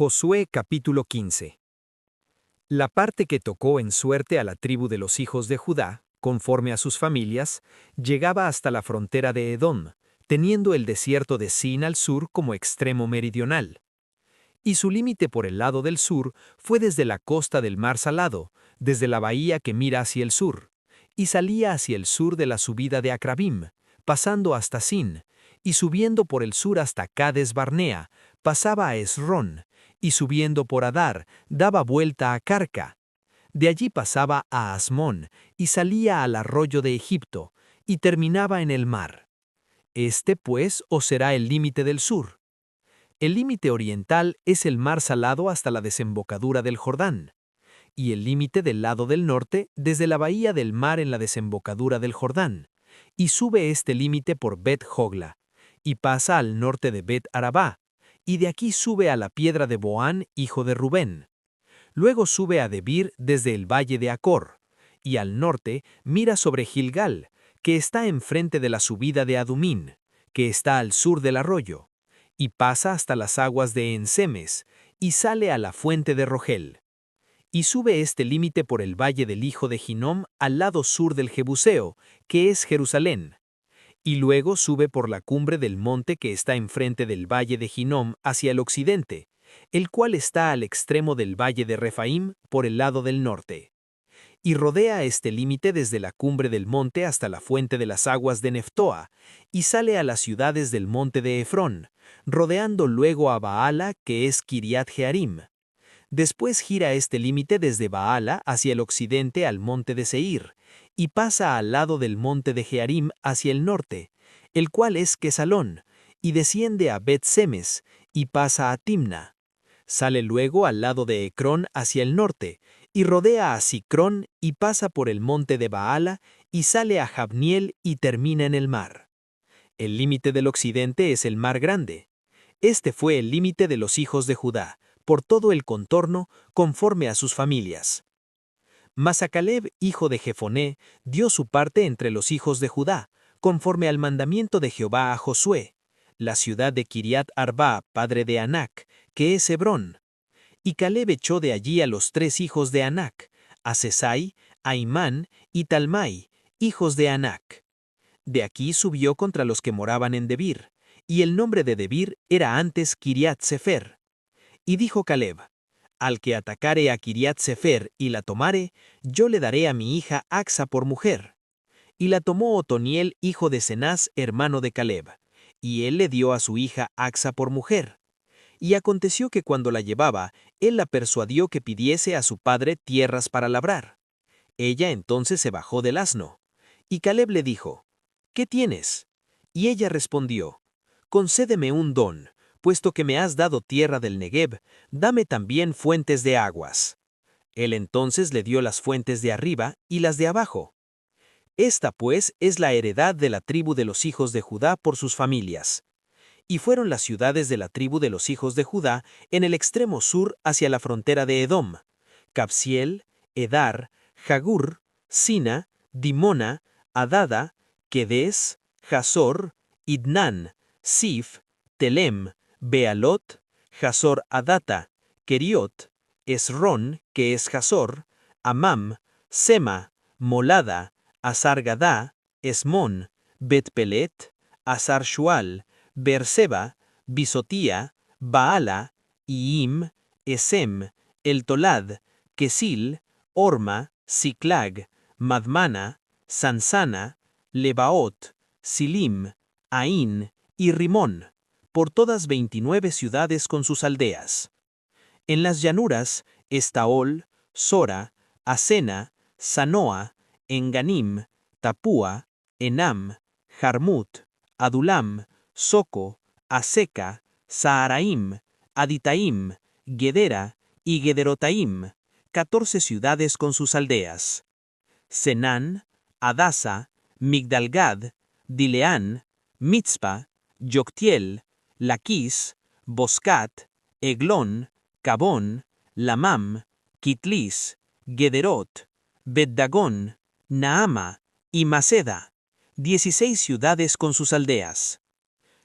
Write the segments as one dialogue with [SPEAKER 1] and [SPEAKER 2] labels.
[SPEAKER 1] Josué capítulo 15. La parte que tocó en suerte a la tribu de los hijos de Judá, conforme a sus familias, llegaba hasta la frontera de Edom, teniendo el desierto de Sin al sur como extremo meridional. Y su límite por el lado del sur fue desde la costa del mar Salado, desde la bahía que mira hacia el sur, y salía hacia el sur de la subida de Acrabim, pasando hasta Sin, y subiendo por el sur hasta Cades Barnea, pasaba a Esrón, y subiendo por Adar, daba vuelta a Carca. De allí pasaba a Asmón, y salía al arroyo de Egipto, y terminaba en el mar. Este, pues, os será el límite del sur. El límite oriental es el mar Salado hasta la desembocadura del Jordán, y el límite del lado del norte desde la bahía del mar en la desembocadura del Jordán, y sube este límite por Bet-Jogla, y pasa al norte de Bet-Arabá, y de aquí sube a la piedra de Boán, hijo de Rubén. Luego sube a Debir desde el valle de Acor, y al norte mira sobre Gilgal, que está enfrente de la subida de Adumín, que está al sur del arroyo, y pasa hasta las aguas de Ensemes, y sale a la fuente de Rogel. Y sube este límite por el valle del hijo de Hinnom al lado sur del Jebuseo, que es Jerusalén. Y luego sube por la cumbre del monte que está enfrente del valle de Hinnom hacia el occidente, el cual está al extremo del valle de Refaim por el lado del norte. Y rodea este límite desde la cumbre del monte hasta la fuente de las aguas de Neftoa, y sale a las ciudades del monte de Efrón, rodeando luego a Baala, que es Kiriat Jearim. Después gira este límite desde Baala hacia el occidente al monte de Seir, y pasa al lado del monte de Jearim hacia el norte, el cual es Quesalón, y desciende a Bet-Semes, y pasa a Timna. Sale luego al lado de Ecrón hacia el norte, y rodea a Sicrón, y pasa por el monte de Baala, y sale a Jabniel y termina en el mar. El límite del occidente es el mar grande. Este fue el límite de los hijos de Judá, por todo el contorno, conforme a sus familias. Mas a Caleb, hijo de Jefoné, dio su parte entre los hijos de Judá, conforme al mandamiento de Jehová a Josué, la ciudad de Kiriat Arba, padre de Anac, que es Hebrón. Y Caleb echó de allí a los 3 hijos de Anac, a Sesai, a Imán y Talmai, hijos de Anac. De aquí subió contra los que moraban en Debir, y el nombre de Debir era antes Kiriat Sefer. Y dijo Caleb: al que atacare a Kiriat Sefer y la tomare, yo le daré a mi hija Axa por mujer. Y la tomó Otoniel, hijo de Cenaz, hermano de Caleb, y él le dio a su hija Axa por mujer. Y aconteció que cuando la llevaba, él la persuadió que pidiese a su padre tierras para labrar. Ella entonces se bajó del asno. Y Caleb le dijo: ¿qué tienes? Y ella respondió: concédeme un don, puesto que me has dado tierra del Negev, dame también fuentes de aguas. Él entonces le dio las fuentes de arriba y las de abajo. Esta pues es la heredad de la tribu de los hijos de Judá por sus familias. Y fueron las ciudades de la tribu de los hijos de Judá en el extremo sur hacia la frontera de Edom: Cabsiel, Edar, Jagur, Sina, Dimona, Adada, Quedes, Jasor, Idnán, Sif, Telem, Bealot, Jasor Adata, Keriot, Esrón, que es Jasor, Amam, Sema, Molada, Asar-Gadá, Esmón, Bet-Pelet, Asar-Shual, Beerseba, Bisotía, Baala, Iim, Esem, El-Tolad, Kesil, Orma, Siclag, Madmana, Sansana, Lebaot, Silim, Ain y Rimón, por todas 29 ciudades con sus aldeas. En las llanuras, Estaol, Sora, Asena, Sanoa, Enganim, Tapúa, Enam, Jarmut, Adulam, Soco, Aseca, Saharaim, Aditaim, Gedera y Gederotaim, 14 ciudades con sus aldeas. Senán, Adasa, Migdalgad, Dileán, Mitzpa, Yoctiel, Laquis, Boscat, Eglón, Cabón, Lamam, Kitlis, Gederot, Bet-Dagón, Naama y Maceda, 16 ciudades con sus aldeas.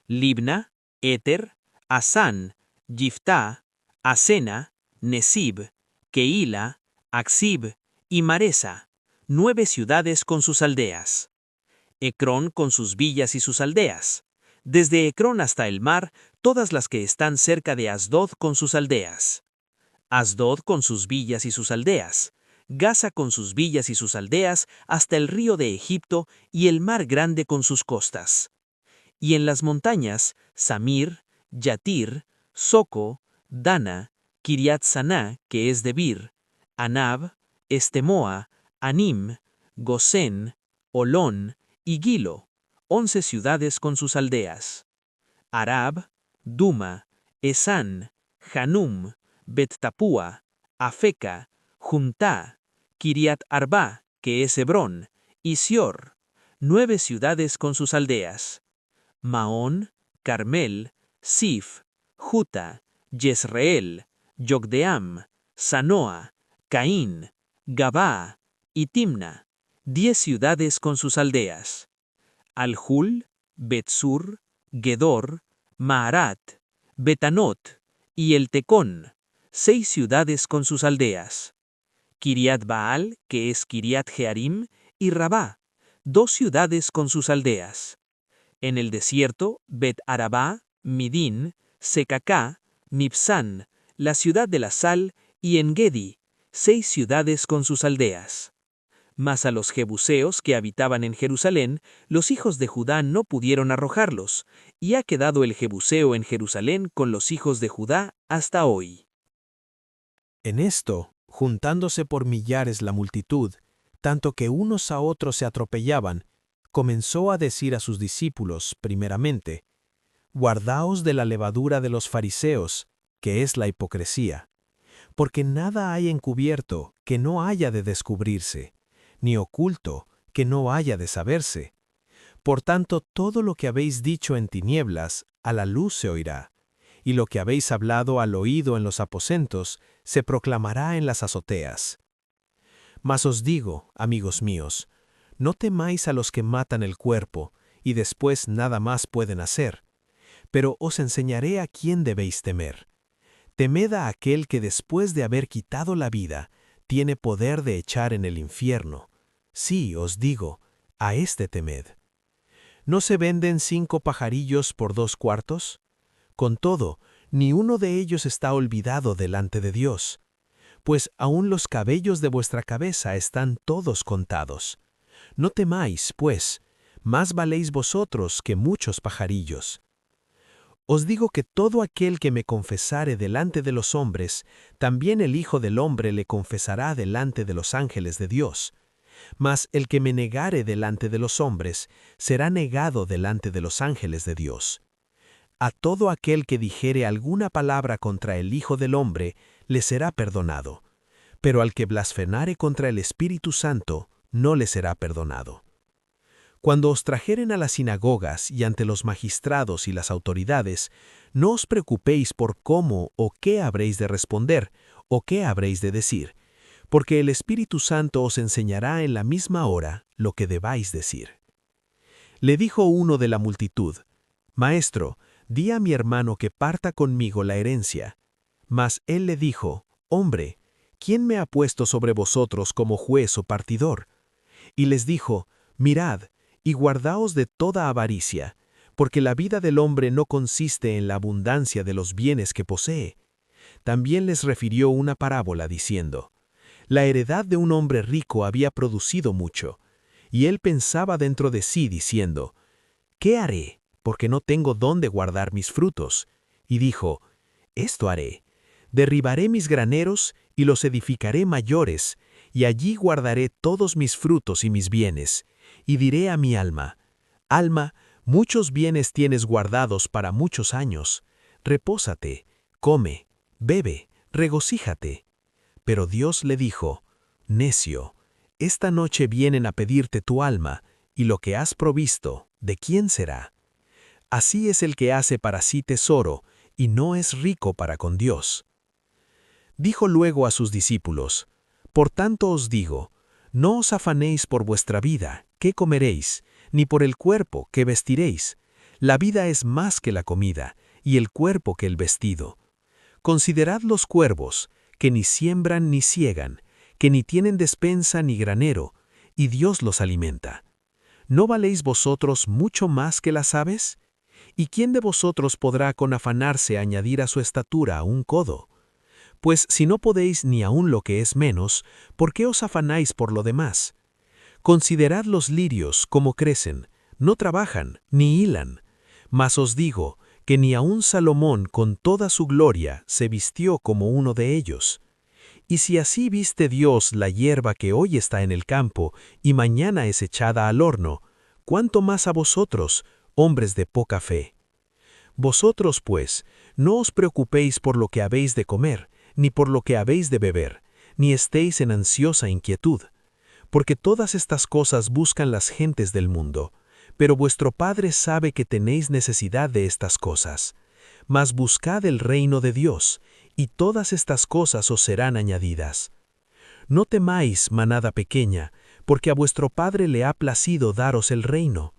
[SPEAKER 1] Libna, Éter, Asán, Giftá,
[SPEAKER 2] Asena, Nesib, Keila, Aksib y Maresa, 9 ciudades con sus aldeas. Ecrón con sus villas y sus aldeas. Desde Ecrón hasta el mar, todas las que están cerca de Asdod con sus aldeas. Asdod con sus villas y sus aldeas. Gaza con sus villas y sus aldeas, hasta el río de Egipto y el mar grande con sus costas. Y en las montañas, Samir, Yatir, Soco, Dana, Kiriat Saná, que es Debir, Anab, Estemoa, Anim, Gosén, Olón y Gilo, 11 ciudades con sus aldeas. Arab, Duma, Esán, Hanum, Bet-Tapúa, Afeca, Juntá, Kiriat Arba, que es Hebrón, y Sior, 9 ciudades con sus aldeas. Maón, Carmel, Sif, Juta, Jezreel, Yogdeam, Sanoa, Caín, Gabá y Timna, 10 ciudades con sus aldeas. Aljul, Betsur, Gedor, Maarat, Betanot y El Tecón, 6 ciudades con sus aldeas. Kiriat Baal, que es Kiriat Jearim, y Rabá, 2 ciudades con sus aldeas. En el desierto, Bet-Arabá, Midín, Secacá, Nipsán, la ciudad de la sal, y En-Gedi, 6 ciudades con sus aldeas. Mas a los jebuseos que habitaban en Jerusalén, los hijos de Judá no pudieron arrojarlos, y ha quedado el jebuseo en Jerusalén con los hijos de Judá hasta hoy.
[SPEAKER 3] En esto, juntándose por millares la multitud, tanto que unos a otros se atropellaban, comenzó a decir a sus discípulos, primeramente, guardaos de la levadura de los fariseos, que es la hipocresía, porque nada hay encubierto que no haya de descubrirse, ni oculto que no haya de saberse. Por tanto, todo lo que habéis dicho en tinieblas, a la luz se oirá, y lo que habéis hablado al oído en los aposentos, se proclamará en las azoteas. Mas os digo, amigos míos, no temáis a los que matan el cuerpo, y después nada más pueden hacer, pero os enseñaré a quién debéis temer. Temed a aquel que después de haber quitado la vida, tiene poder de echar en el infierno. Sí, os digo, a este temed. ¿No se venden 5 pajarillos por 2 cuartos? Con todo, ni uno de ellos está olvidado delante de Dios. Pues aún los cabellos de vuestra cabeza están todos contados. No temáis, pues, más valéis vosotros que muchos pajarillos. Os digo que todo aquel que me confesare delante de los hombres, también el Hijo del Hombre le confesará delante de los ángeles de Dios. Mas el que me negare delante de los hombres, será negado delante de los ángeles de Dios. A todo aquel que dijere alguna palabra contra el Hijo del Hombre, le será perdonado. Pero al que blasfemare contra el Espíritu Santo, no le será perdonado. Cuando os trajeren a las sinagogas y ante los magistrados y las autoridades, no os preocupéis por cómo o qué habréis de responder, o qué habréis de decir, porque el Espíritu Santo os enseñará en la misma hora lo que debáis decir. Le dijo uno de la multitud, Maestro, di a mi hermano que parta conmigo la herencia. Mas él le dijo, Hombre, ¿quién me ha puesto sobre vosotros como juez o partidor? Y les dijo, Mirad, y guardaos de toda avaricia, porque la vida del hombre no consiste en la abundancia de los bienes que posee. También les refirió una parábola diciendo, La heredad de un hombre rico había producido mucho, y él pensaba dentro de sí diciendo, ¿qué haré? Porque no tengo dónde guardar mis frutos. Y dijo, Esto haré, derribaré mis graneros y los edificaré mayores, y allí guardaré todos mis frutos y mis bienes. Y diré a mi alma, Alma, muchos bienes tienes guardados para muchos años. Repósate, come, bebe, regocíjate. Pero Dios le dijo, Necio, esta noche vienen a pedirte tu alma, y lo que has provisto, ¿de quién será? Así es el que hace para sí tesoro, y no es rico para con Dios. Dijo luego a sus discípulos, Por tanto os digo, no os afanéis por vuestra vida, qué comeréis, ni por el cuerpo, qué vestiréis. La vida es más que la comida, y el cuerpo que el vestido. Considerad los cuervos, que ni siembran ni siegan, que ni tienen despensa ni granero, y Dios los alimenta. ¿No valéis vosotros mucho más que las aves? ¿Y quién de vosotros podrá con afanarse añadir a su estatura un codo? Pues si no podéis ni aun lo que es menos, ¿por qué os afanáis por lo demás? Considerad los lirios cómo crecen, no trabajan ni hilan. Mas os digo que ni aun Salomón con toda su gloria se vistió como uno de ellos. Y si así viste Dios la hierba que hoy está en el campo y mañana es echada al horno, ¿cuánto más a vosotros, hombres de poca fe? Vosotros, pues, no os preocupéis por lo que habéis de comer, ni por lo que habéis de beber, ni estéis en ansiosa inquietud. Porque todas estas cosas buscan las gentes del mundo, pero vuestro Padre sabe que tenéis necesidad de estas cosas. Mas buscad el reino de Dios, y todas estas cosas os serán añadidas. No temáis, manada pequeña, porque a vuestro Padre le ha placido daros el reino.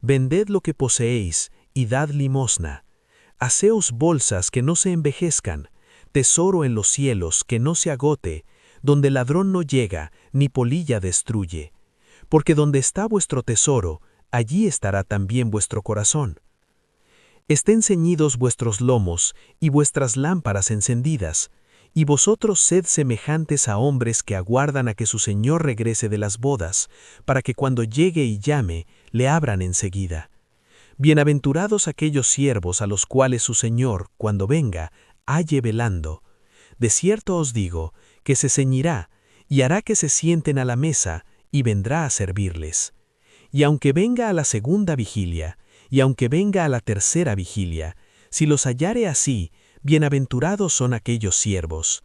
[SPEAKER 3] Vended lo que poseéis, y dad limosna. Haceos bolsas que no se envejezcan, tesoro en los cielos que no se agote, donde ladrón no llega, ni polilla destruye. Porque donde está vuestro tesoro, allí estará también vuestro corazón. Estén ceñidos vuestros lomos y vuestras lámparas encendidas, y vosotros sed semejantes a hombres que aguardan a que su señor regrese de las bodas, para que cuando llegue y llame, le abran enseguida. Bienaventurados aquellos siervos a los cuales su señor, cuando venga, halle velando. De cierto os digo, que se ceñirá, y hará que se sienten a la mesa, y vendrá a servirles. Y aunque venga a la segunda vigilia, y aunque venga a la tercera vigilia, si los hallare así, bienaventurados son aquellos siervos.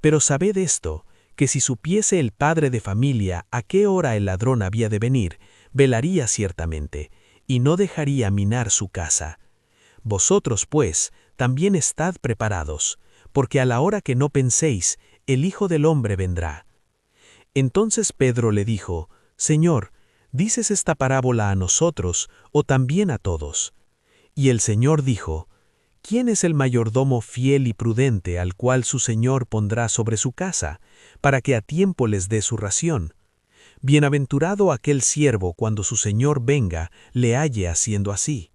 [SPEAKER 3] Pero sabed esto, que si supiese el padre de familia a qué hora el ladrón había de venir, velaría ciertamente, y no dejaría minar su casa. Vosotros, pues, también estad preparados, porque a la hora que no penséis, el Hijo del Hombre vendrá. Entonces Pedro le dijo, Señor, ¿dices esta parábola a nosotros o también a todos? Y el Señor dijo, ¿quién es el mayordomo fiel y prudente al cual su Señor pondrá sobre su casa, para que a tiempo les dé su ración? Bienaventurado aquel siervo cuando su señor venga, le halle haciendo así.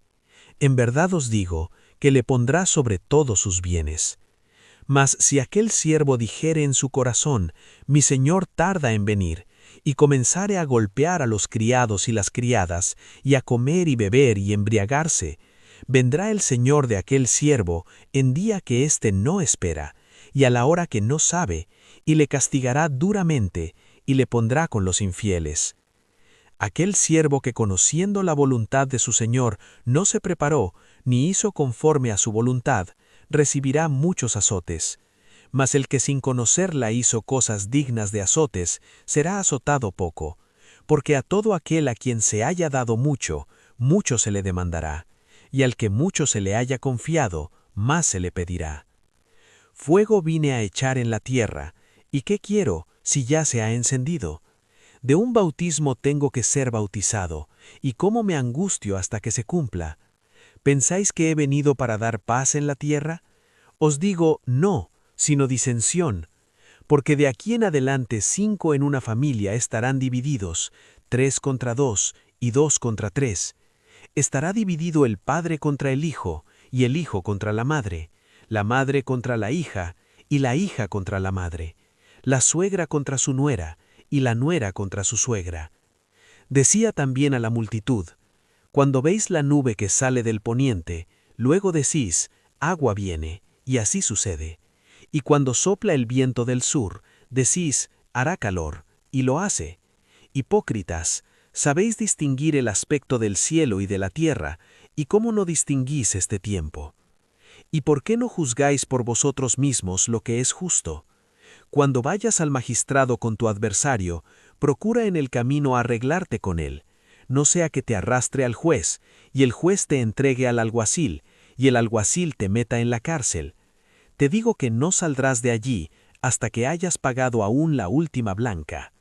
[SPEAKER 3] En verdad os digo, que le pondrá sobre todos sus bienes. Mas si aquel siervo dijere en su corazón, mi señor tarda en venir, y comenzare a golpear a los criados y las criadas, y a comer y beber y embriagarse, vendrá el señor de aquel siervo en día que éste no espera, y a la hora que no sabe, y le castigará duramente, y le pondrá con los infieles. Aquel siervo que conociendo la voluntad de su señor no se preparó, ni hizo conforme a su voluntad, recibirá muchos azotes. Mas el que sin conocerla hizo cosas dignas de azotes, será azotado poco, porque a todo aquel a quien se haya dado mucho, mucho se le demandará, y al que mucho se le haya confiado, más se le pedirá. Fuego vine a echar en la tierra, ¿y qué quiero, si ya se ha encendido? De un bautismo tengo que ser bautizado, y cómo me angustio hasta que se cumpla. ¿Pensáis que he venido para dar paz en la tierra? Os digo, no, sino disensión, porque de aquí en adelante 5 en una familia estarán divididos, 3 contra 2 y 2 contra 3. Estará dividido el padre contra el hijo, y el hijo contra la madre contra la hija, y la hija contra la madre, la suegra contra su nuera, y la nuera contra su suegra. Decía también a la multitud, cuando veis la nube que sale del poniente, luego decís, agua viene, y así sucede. Y cuando sopla el viento del sur, decís, hará calor, y lo hace. Hipócritas, sabéis distinguir el aspecto del cielo y de la tierra, y cómo no distinguís este tiempo. ¿Y por qué no juzgáis por vosotros mismos lo que es justo? Cuando vayas al magistrado con tu adversario, procura en el camino arreglarte con él, no sea que te arrastre al juez, y el juez te entregue al alguacil, y el alguacil te meta en la cárcel. Te digo que no saldrás de allí hasta que hayas pagado aún la última blanca.